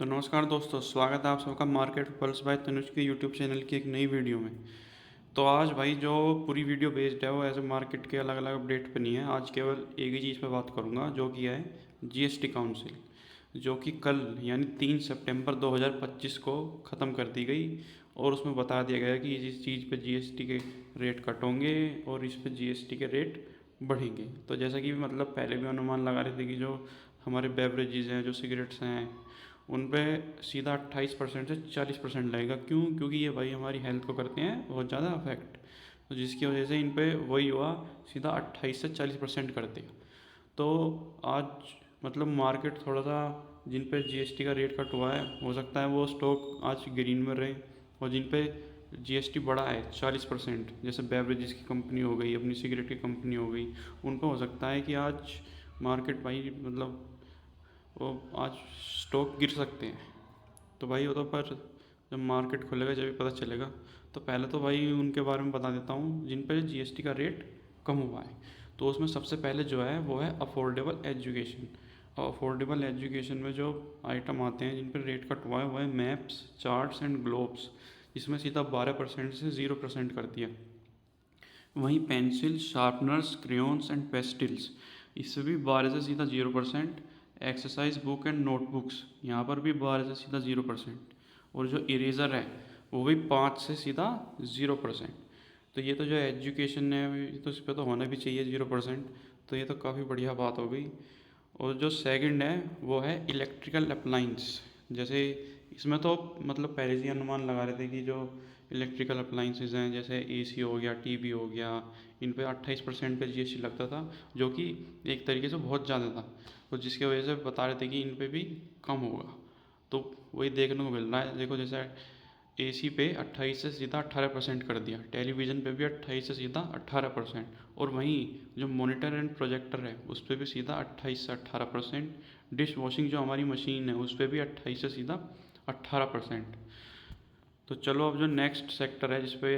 तो नमस्कार दोस्तों, स्वागत है आप सबका मार्केट पल्स बाय तनुज के यूट्यूब चैनल की एक नई वीडियो में। तो आज भाई जो पूरी वीडियो बेस्ड है वो ऐसे मार्केट के अलग अलग अपडेट पे नहीं है। आज केवल एक ही चीज़ पे बात करूँगा जो कि है जीएसटी काउंसिल, जो कि कल यानी 3 सितंबर 2025 को ख़त्म कर दी गई। और उसमें बता दिया गया कि इस चीज़ पे जीएसटी के रेट कट होंगे और इस पे जीएसटी के रेट बढ़ेंगे। तो जैसा कि मतलब पहले भी अनुमान लगा रहे थे कि जो हमारे बेवरेजेस हैं, जो सिगरेट्स हैं, उन पे सीधा 28% से 40% लगेगा। क्यों? क्योंकि ये भाई हमारी हेल्थ को करते हैं बहुत ज़्यादा अफेक्ट। तो जिसकी वजह से इन पे वही हुआ, सीधा 28 से 40% कर देगा। तो आज मतलब मार्केट थोड़ा सा, जिन पे जीएसटी का रेट कट हुआ है, हो सकता है वो स्टॉक आज ग्रीन में रहे। और जिन पे जीएसटी बढ़ा है 40%, जैसे बेवरेजेस की कंपनी हो गई, अपनी सिगरेट की कंपनी हो गई, उन पर हो सकता है कि आज मार्केट भाई मतलब वो आज स्टॉक गिर सकते हैं। तो भाई वो तो पर जब मार्केट खुलेगा जब भी पता चलेगा। तो पहले तो भाई उनके बारे में बता देता हूँ जिन पर जीएसटी का रेट कम हुआ है। तो उसमें सबसे पहले जो है वो है अफोर्डेबल एजुकेशन। और अफोर्डेबल एजुकेशन में जो आइटम आते हैं जिन पर रेट कट हुआ है वो है मैप्स, चार्ट्स एंड ग्लोब्स। इसमें सीधा 12% से 0% कर दिया। वहीं पेंसिल, शार्पनर्स, क्रेयॉन्स एंड पेस्टिल्स, इससे भी 12 से सीधा 0%। एक्सरसाइज बुक एंड नोटबुक्स, यहाँ पर भी 12 से सीधा 0%। और जो इरेज़र है वो भी 5 से सीधा 0%। तो ये तो जो एजुकेशन है तो इस पर तो होना भी चाहिए 0%। तो ये तो काफ़ी बढ़िया बात हो गई। और जो सेकंड है वो है इलेक्ट्रिकल अप्लाइंस। जैसे इसमें तो मतलब पहले से ही अनुमान लगा रहे थे कि जो इलेक्ट्रिकल अप्लाइंसेस हैं, जैसे एसी हो गया, टीवी हो गया, इन पे 28% पे जीएसटी लगता था, जो कि एक तरीके से बहुत ज़्यादा था। तो जिसकी वजह से बता रहे थे कि इन पे भी कम होगा। तो वही देखने को मिल रहा है। देखो जैसे एसी पे 28 से सीधा 18% कर दिया, टेलीविज़न पे भी 28 से सीधा 18%। और वहीं जो मॉनिटर एंड प्रोजेक्टर है उस पर भी सीधा 28 से 18%। डिश वॉशिंग जो हमारी मशीन है उस पर भी 28 से सीधा 18%। तो चलो अब जो नेक्स्ट सेक्टर है जिसपे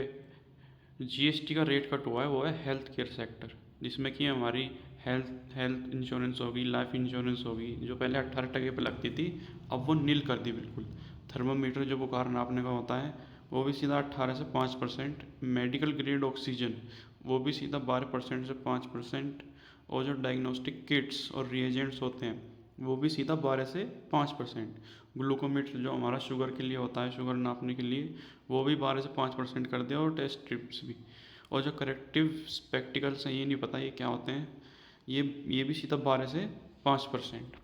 जीएसटी का रेट कट हुआ है वो है हेल्थ केयर सेक्टर, जिसमें कि हमारी हेल्थ हेल्थ इंश्योरेंस होगी, लाइफ इंश्योरेंस होगी, जो पहले 18% पे लगती थी अब वो नील कर दी बिल्कुल। थर्मामीटर जो बुखार नापने का होता है वो भी सीधा 18 से 5%। मेडिकल ग्रेड ऑक्सीजन वो भी सीधा 12% से 5%। और जो डायग्नोस्टिक किट्स और रिएजेंट्स होते हैं वो भी सीधा 12 से 5%। ग्लूकोमीटर जो हमारा शुगर के लिए होता है, शुगर नापने के लिए, वो भी 12 से 5% कर दिया। और टेस्ट स्ट्रिप्स भी। और जो करेक्टिव स्पेक्टिकल्स हैं, ये नहीं पता ये क्या होते हैं, ये भी सीधा 12 से 5%।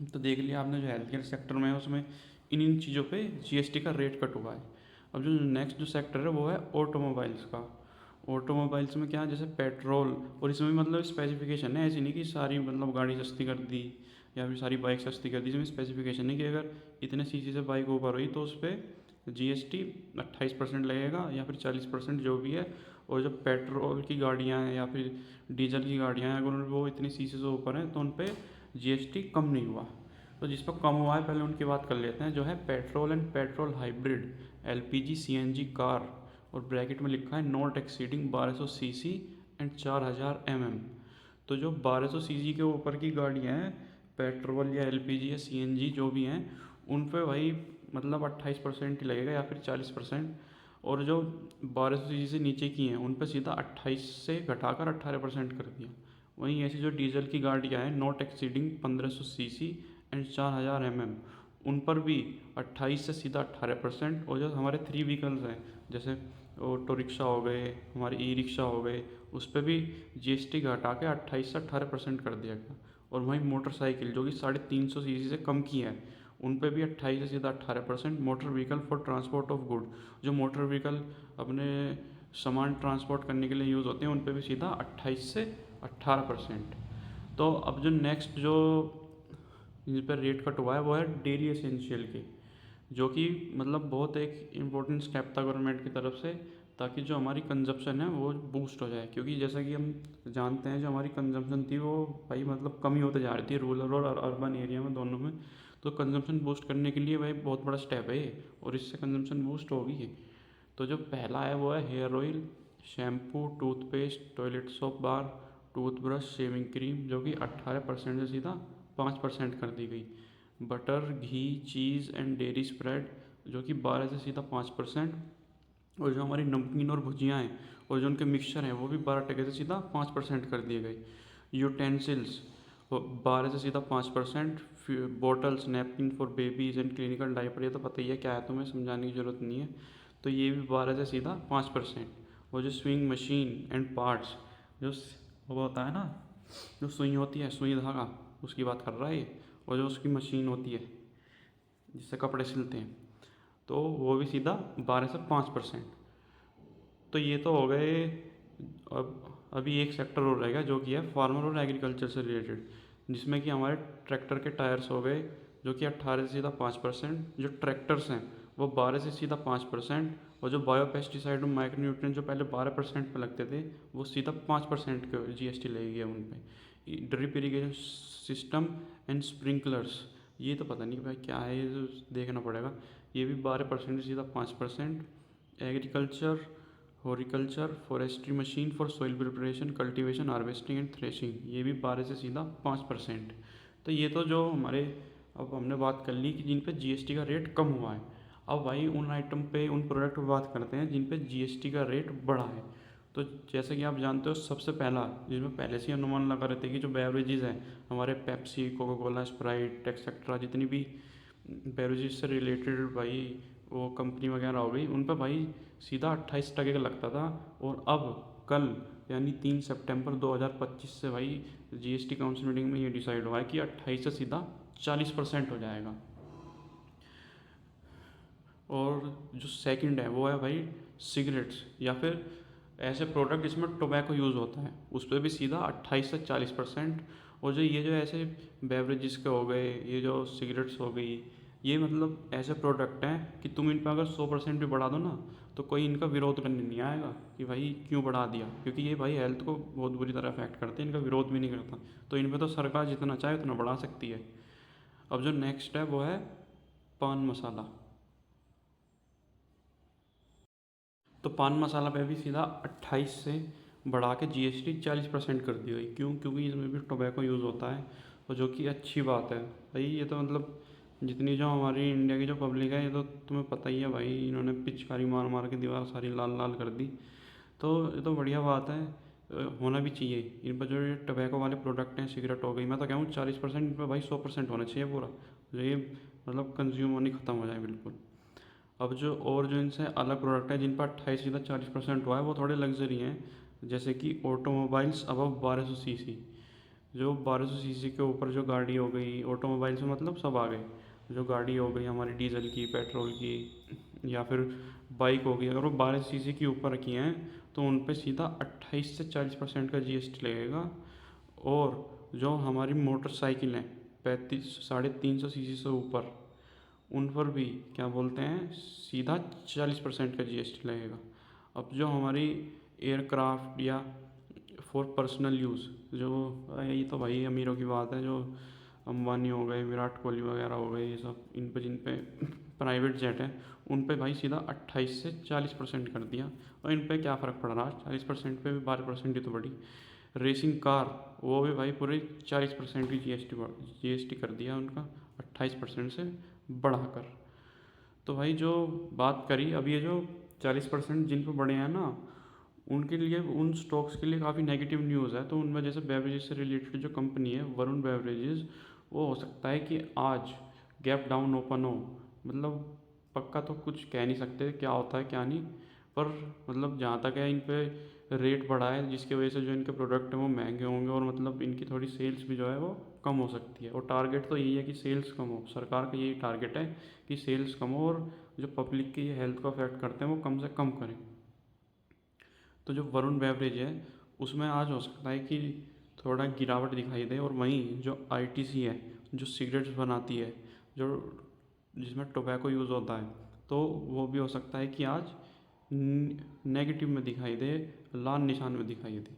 तो देख लिया आपने जो हेल्थ केयर सेक्टर में है उसमें इन इन चीज़ों पे जीएसटी का रेट कट हुआ है। अब जो नेक्स्ट जो सेक्टर है वो है ऑटोमोबाइल्स का। ऑटोमोबाइल्स में क्या है, जैसे पेट्रोल, और इसमें भी मतलब स्पेसिफिकेशन है, ऐसी नहीं कि सारी मतलब गाड़ी सस्ती कर दी या फिर सारी बाइक सस्ती कर दी। इसमें स्पेसिफिकेशन है कि अगर इतने सीसी से बाइक ऊपर हुई तो उस पर जीएसटी 28% लगेगा या फिर 40% जो भी है। और जो पेट्रोल की गाड़ियाँ हैं या फिर डीजल की गाड़ियाँ हैं, अगर वो इतनी सीसी से ऊपर हैं तो उन पर जीएसटी कम नहीं हुआ। तो जिस पर कम हुआ है पहले उनकी बात कर लेते हैं, जो है petrol and petrol hybrid, LPG CNG car. और ब्रैकेट में लिखा है not exceeding 1200 CC and 4000 MM. तो जो 1200 सीसी के ऊपर की गाड़ियाँ हैं, पेट्रोल या एलपीजी या सीएनजी जो भी हैं, उन पे भाई मतलब 28% ही लगेगा या फिर 40%। और जो 1200 सीसी से नीचे की हैं उन पे सीधा 28 से घटाकर 18% कर दिया। वहीं ऐसी जो डीजल की गाड़ियाँ हैं, not exceeding 1500 CC and 4000 MM, उन पर भी 28 से सीधा 18%। और जो हमारे 3 व्हीकल्स हैं, जैसे ऑटो रिक्शा हो गए, हमारे ई रिक्शा हो गए, उस पर भी जीएसटी घटा के 28 से 18% कर दिया गया। और वहीं मोटरसाइकिल जो कि 350 सीसी से कम की है, उन पे भी 28 से सीधा 18%। Motor vehicle for transport of good, जो मोटर व्हीकल अपने सामान ट्रांसपोर्ट करने के लिए यूज़ होते हैं, उन पे भी सीधा 28 से 18%। तो अब जो नेक्स्ट जो जिस पर रेट कट हुआ है वो है डेली एसेंशियल के, जो कि मतलब बहुत एक इम्पोर्टेंट स्टेप था गवर्नमेंट की तरफ से, ताकि जो हमारी कंजप्शन है वो बूस्ट हो जाए। क्योंकि जैसा कि हम जानते हैं जो हमारी कंजप्शन थी वो भाई मतलब कम ही होते जा रही थी रूरल और अर्बन एरिया में दोनों में। तो कंजप्शन बूस्ट करने के लिए भाई बहुत बड़ा स्टेप है ये, और इससे कंजप्शन बूस्ट होगी है। तो जो पहला है वो है hair oil, shampoo, toothpaste, toilet soap bar, toothbrush, shaving cream, जो कि 18% से सीधा 5% कर दी गई। Butter, ghee, cheese and dairy spread जो कि 12 से सीधा 5%, और जो हमारी नमकीन और भुजियाँ हैं और जो उनके मिक्सचर हैं वो भी 12% से सीधा 5% कर दिए गए। यूटेंसिल्स 12 से सीधा 5%, bottles, napkin for babies and clinical diaper, ये तो पता ही है क्या है, तुम्हें समझाने की ज़रूरत नहीं है, तो ये भी 12 से सीधा 5%। और जो स्विंग मशीन एंड पार्ट्स, जो वो होता है ना, जो सुई होती है, सुई धागा, उसकी बात कर रहा है ये, और जो उसकी मशीन होती है जिससे कपड़े सिलते हैं, तो वो भी सीधा 12 से 5%। तो ये तो हो गए। अभी एक सेक्टर और रहेगा जो कि है फार्मर और एग्रीकल्चर से रिलेटेड, जिसमें कि हमारे ट्रैक्टर के टायर्स हो गए जो कि 18 से सीधा 5%, जो ट्रैक्टर्स हैं वो 12 से सीधा 5%, और जो बायो पेस्टिसाइड और माइक्रो न्यूट्रिएंट जो पहले 12% पे लगते थे वो सीधा 5% के GST लगेगी उन पर। Drip irrigation system and sprinklers, ये तो पता नहीं भाई क्या है, ये तो देखना पड़ेगा। ये भी 12% से सीधा 5%। Agriculture, horticulture, forestry machine for soil preparation, cultivation, harvesting and threshing, ये भी 12 से सीधा 5%। तो ये तो जो हमारे, अब हमने बात कर ली कि जिन पे GST का रेट कम हुआ है। अब भाई उन आइटम पे, उन प्रोडक्ट पे बात करते हैं जिन पे GST का रेट बढ़ा है। तो जैसे कि आप जानते हो, सबसे पहला जिसमें पहले से ही अनुमान लगा रहे थे कि जो बेवरेजेस हैं हमारे, Pepsi, Coca Cola, Sprite etcetera, जितनी भी बेवरेजेस से रिलेटेड भाई वो कंपनी वगैरह हो गई, उन पर भाई सीधा 28% का लगता था। और अब कल यानी 3 सितंबर 2025 से भाई GST काउंसिल मीटिंग में ये डिसाइड हुआ है कि 28 से सीधा 40% हो जाएगा। और जो सेकंड है वो है भाई सिगरेट्स या फिर ऐसे प्रोडक्ट जिसमें टोबैको यूज़ होता है, उस पर भी सीधा 28 से 40%। और जो ये जो ऐसे बेवरेजेस के हो गए, ये जो सिगरेट्स हो गई, ये मतलब ऐसे प्रोडक्ट हैं कि तुम इन पर अगर 100% भी बढ़ा दो ना, तो कोई इनका विरोध करने नहीं आएगा कि भाई क्यों बढ़ा दिया, क्योंकि ये भाई हेल्थ को बहुत बुरी तरह अफेक्ट करते हैं, इनका विरोध भी नहीं करता। तो इन पर तो सरकार जितना चाहे उतना बढ़ा सकती है। अब जो नेक्स्ट है वो है पान मसाला। तो पान मसाला पे भी सीधा 28 से बढ़ा के GST 40% कर दी गई। क्यों? क्योंकि इसमें भी टोबैको यूज़ होता है, और जो कि अच्छी बात है भाई। ये तो मतलब जितनी जो हमारी इंडिया की जो पब्लिक है, ये तो तुम्हें पता ही है भाई, इन्होंने पिचकारी मार मार के दीवार सारी लाल लाल कर दी। तो ये तो बढ़िया बात है, होना भी चाहिए। इन पर जो ये टोबैको वाले प्रोडक्ट हैं, सिगरेट हो गई, मैं तो कहूँ 40%, इन पर भाई 100% होना चाहिए पूरा, जो ये मतलब कंज्यूम होनी ख़त्म हो जाए बिल्कुल। अब जो और जो इनसे अलग प्रोडक्ट है जिन पर 28 सीधा 40% हुआ है, वो थोड़े लग्जरी हैं, जैसे कि ऑटोमोबाइल्स अबव 1200 सीसी। जो 1200 सीसी के ऊपर जो गाड़ी हो गई, ऑटोमोबाइल्स में मतलब सब आ गए, जो गाड़ी हो गई हमारी डीजल की, पेट्रोल की, या फिर बाइक हो गई, अगर वो 1200 सीसी के ऊपर रखी हैं तो उन पर सीधा 28 से 40% का GST लगेगा। और जो हमारी मोटरसाइकिल हैं 350 सीसी से ऊपर, उन पर भी क्या बोलते हैं, सीधा 40% का GST लगेगा। अब जो हमारी एयरक्राफ्ट या फॉर पर्सनल यूज़, जो ये तो भाई अमीरों की बात है, जो अंबानी हो गए, विराट कोहली वगैरह हो गए, ये सब इन पे जिन पे प्राइवेट जेट है, उन पे भाई सीधा 28 से 40% कर दिया। और इन पे क्या फ़र्क पड़ रहा है, 40% पे भी 12% ही तो बढ़ी। रेसिंग कार, वो भी भाई पूरे 40% की GST कर दिया उनका, 28% से बढ़ाकर। तो भाई जो बात करी, अब ये जो 40% जिन पर बढ़े हैं ना, उनके लिए, उन स्टॉक्स के लिए काफ़ी नेगेटिव न्यूज़ है। तो उनमें जैसे बेवरेजेस से रिलेटेड जो कंपनी है वरुण बेवरेजेस, वो हो सकता है कि आज गैप डाउन ओपन हो। मतलब पक्का तो कुछ कह नहीं सकते क्या होता है क्या नहीं, पर मतलब जहाँ तक है इन पे रेट बढ़ा है, जिसकी वजह से जो इनके प्रोडक्ट हैं वो महंगे होंगे, और मतलब इनकी थोड़ी सेल्स भी जो है वो कम हो सकती है। और टारगेट तो यही है कि सेल्स कम हो, सरकार का यही टारगेट है कि सेल्स कम हो, और जो पब्लिक की हेल्थ को अफेक्ट करते हैं वो कम से कम करें। तो जो वरुण बेवरेज है उसमें आज हो सकता है कि थोड़ा गिरावट दिखाई दे। और वहीं जो ITC है, जो सिगरेट्स बनाती है, जो जिसमें टोबैको यूज़ होता है, तो वो भी हो सकता है कि आज नेगेटिव में दिखाई दे, लाल निशान में दिखाई दे।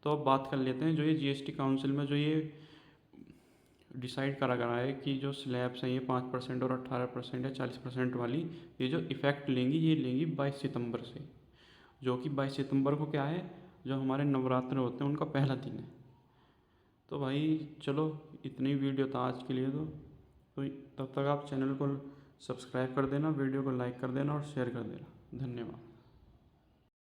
तो अब बात कर लेते हैं जो ये GST काउंसिल में जो ये डिसाइड करा गया है कि जो स्लैब्स हैं ये 5% और 18% या 40% वाली, ये जो इफ़ेक्ट लेंगी, ये लेंगी 22 सितंबर से। जो कि 22 सितंबर को क्या है, जो हमारे नवरात्र होते हैं उनका पहला दिन है। तो भाई चलो, इतनी वीडियो था आज के लिए। तो तो तब तक आप चैनल को सब्सक्राइब कर देना, वीडियो को लाइक कर देना और शेयर कर देना। धन्यवाद।